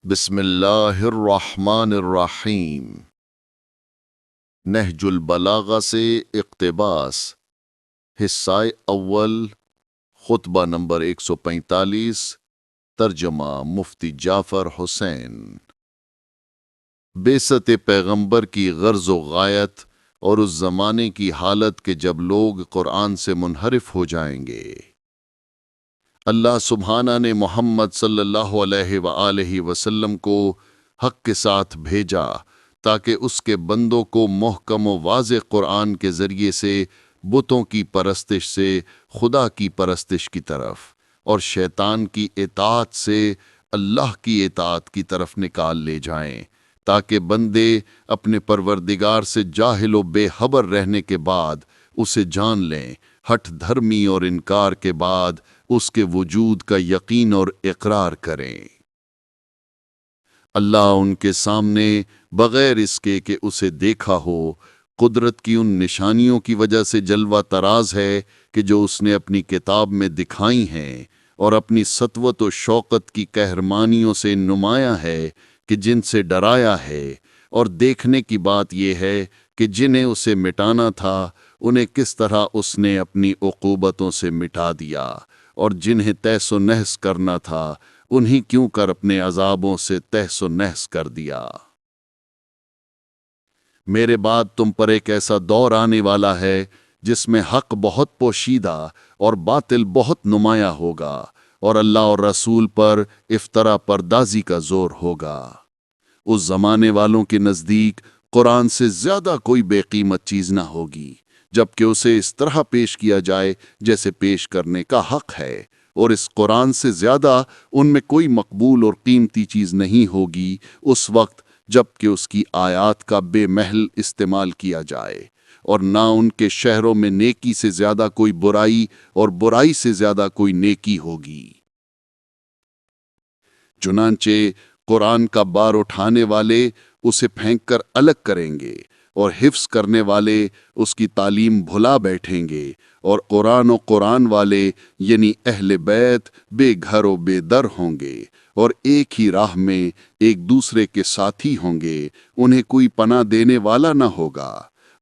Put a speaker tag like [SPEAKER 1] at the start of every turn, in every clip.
[SPEAKER 1] بسم اللہ الرحمن الرحیم۔ نہج البلاغہ سے اقتباس، حصہ اول، خطبہ نمبر 145، ترجمہ مفتی جعفر حسین۔ بعثت پیغمبر کی غرض و غایت اور اس زمانے کی حالت کہ جب لوگ قرآن سے منحرف ہو جائیں گے۔ اللہ سبحانہ نے محمد صلی اللہ علیہ وآلہ وسلم کو حق کے ساتھ بھیجا تاکہ اس کے بندوں کو محکم و واضح قرآن کے ذریعے سے بتوں کی پرستش سے خدا کی پرستش کی طرف اور شیطان کی اطاعت سے اللہ کی اطاعت کی طرف نکال لے جائیں، تاکہ بندے اپنے پروردگار سے جاہل و بے خبر رہنے کے بعد اسے جان لیں، ہٹ دھرمی اور انکار کے بعد اس کے وجود کا یقین اور اقرار کریں۔ اللہ ان کے سامنے بغیر اس کے کہ اسے دیکھا ہو قدرت کی ان نشانیوں کی وجہ سے جلوہ تراز ہے کہ جو اس نے اپنی کتاب میں دکھائی ہیں، اور اپنی سطوت و شوقت کی قہرمانیوں سے نمایاں ہے کہ جن سے ڈرایا ہے، اور دیکھنے کی بات یہ ہے کہ جنہیں اسے مٹانا تھا انہیں کس طرح اس نے اپنی عقوبتوں سے مٹا دیا، اور جنہیں تہس و نحس کرنا تھا انہیں کیوں کر اپنے عذابوں سے تہس و نحس کر دیا۔ میرے بعد تم پر ایک ایسا دور آنے والا ہے جس میں حق بہت پوشیدہ اور باطل بہت نمایاں ہوگا، اور اللہ اور رسول پر افطرا پردازی کا زور ہوگا۔ اس زمانے والوں کے نزدیک قرآن سے زیادہ کوئی بے قیمت چیز نہ ہوگی، جبکہ اسے اس طرح پیش کیا جائے جیسے پیش کرنے کا حق ہے، اور اس قرآن سے زیادہ ان میں کوئی مقبول اور قیمتی چیز نہیں ہوگی اس وقت جبکہ اس کی آیات کا بے محل استعمال کیا جائے، اور نہ ان کے شہروں میں نیکی سے زیادہ کوئی برائی اور برائی سے زیادہ کوئی نیکی ہوگی۔ چنانچہ قرآن کا بار اٹھانے والے اسے پھینک کر الگ کریں گے، اور حفظ کرنے والے اس کی تعلیم بھلا بیٹھیں گے، اور قرآن والے یعنی اہل بیت بے گھر و بے در ہوں گے، اور ایک ہی راہ میں ایک دوسرے کے ساتھی ہوں گے، انہیں کوئی پناہ دینے والا نہ ہوگا۔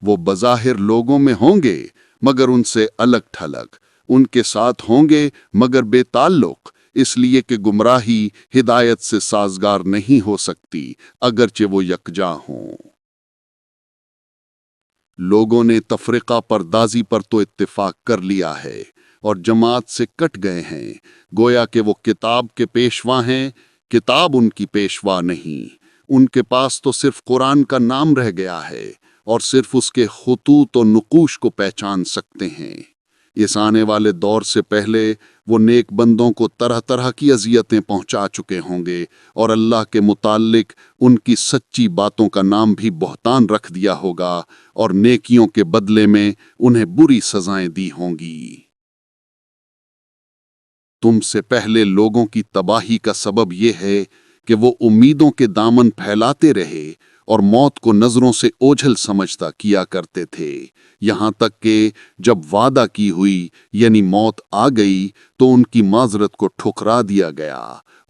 [SPEAKER 1] وہ بظاہر لوگوں میں ہوں گے مگر ان سے الگ تھلگ، ان کے ساتھ ہوں گے مگر بے تعلق، اس لیے کہ گمراہی ہدایت سے سازگار نہیں ہو سکتی اگرچہ وہ یکجا ہوں۔ لوگوں نے تفرقہ پردازی پر تو اتفاق کر لیا ہے اور جماعت سے کٹ گئے ہیں، گویا کہ وہ کتاب کے پیشوا ہیں، کتاب ان کی پیشوا نہیں، ان کے پاس تو صرف قرآن کا نام رہ گیا ہے، اور صرف اس کے خطوط و نقوش کو پہچان سکتے ہیں۔ اس آنے والے دور سے پہلے وہ نیک بندوں کو طرح طرح کی اذیتیں پہنچا چکے ہوں گے، اور اللہ کے متعلق ان کی سچی باتوں کا نام بھی بہتان رکھ دیا ہوگا، اور نیکیوں کے بدلے میں انہیں بری سزائیں دی ہوں گی۔ تم سے پہلے لوگوں کی تباہی کا سبب یہ ہے کہ وہ امیدوں کے دامن پھیلاتے رہے اور موت کو نظروں سے اوجھل سمجھتا کیا کرتے تھے، یہاں تک کہ جب وعدہ کی ہوئی یعنی موت آ گئی تو ان کی معذرت کو ٹھکرا دیا گیا،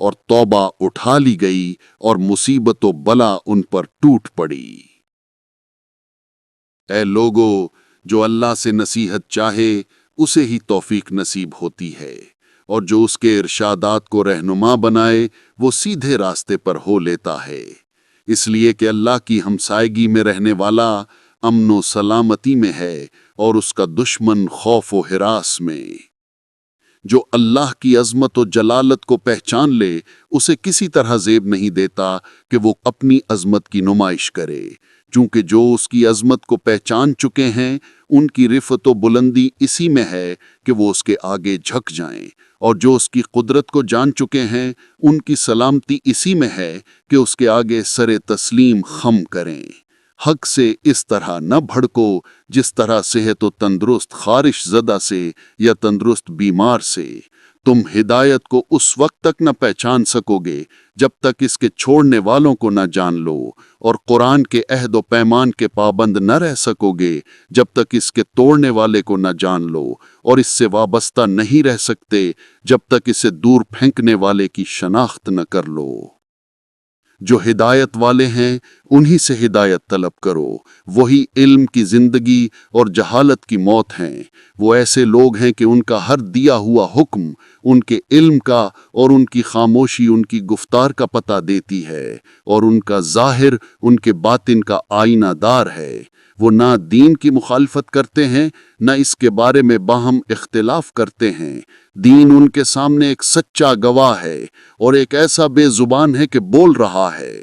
[SPEAKER 1] اور توبہ اٹھا لی گئی، اور مصیبت و بلا ان پر ٹوٹ پڑی۔ اے لوگو، جو اللہ سے نصیحت چاہے اسے ہی توفیق نصیب ہوتی ہے، اور جو اس کے ارشادات کو رہنما بنائے وہ سیدھے راستے پر ہو لیتا ہے، اس لیے کہ اللہ کی ہمسائیگی میں رہنے والا امن و سلامتی میں ہے، اور اس کا دشمن خوف و ہراس میں۔ جو اللہ کی عظمت و جلالت کو پہچان لے اسے کسی طرح زیب نہیں دیتا کہ وہ اپنی عظمت کی نمائش کرے، چونکہ جو اس کی عظمت کو پہچان چکے ہیں ان کی رفعت و بلندی اسی میں ہے کہ وہ اس کے آگے جھک جائیں، اور جو اس کی قدرت کو جان چکے ہیں ان کی سلامتی اسی میں ہے کہ اس کے آگے سر تسلیم خم کریں۔ حق سے اس طرح نہ بھڑکو جس طرح صحت و تندرست خارش زدہ سے یا تندرست بیمار سے۔ تم ہدایت کو اس وقت تک نہ پہچان سکو گے جب تک اس کے چھوڑنے والوں کو نہ جان لو، اور قرآن کے عہد و پیمان کے پابند نہ رہ سکو گے جب تک اس کے توڑنے والے کو نہ جان لو، اور اس سے وابستہ نہیں رہ سکتے جب تک اسے دور پھینکنے والے کی شناخت نہ کر لو۔ جو ہدایت والے ہیں انہی سے ہدایت طلب کرو، وہی علم کی زندگی اور جہالت کی موت ہیں۔ وہ ایسے لوگ ہیں کہ ان کا ہر دیا ہوا حکم ان کے علم کا اور ان کی خاموشی ان کی گفتار کا پتہ دیتی ہے، اور ان کا ظاہر ان کے باطن کا آئینہ دار ہے۔ وہ نہ دین کی مخالفت کرتے ہیں نہ اس کے بارے میں باہم اختلاف کرتے ہیں۔ دین ان کے سامنے ایک سچا گواہ ہے اور ایک ایسا بے زبان ہے کہ بول رہا ہے۔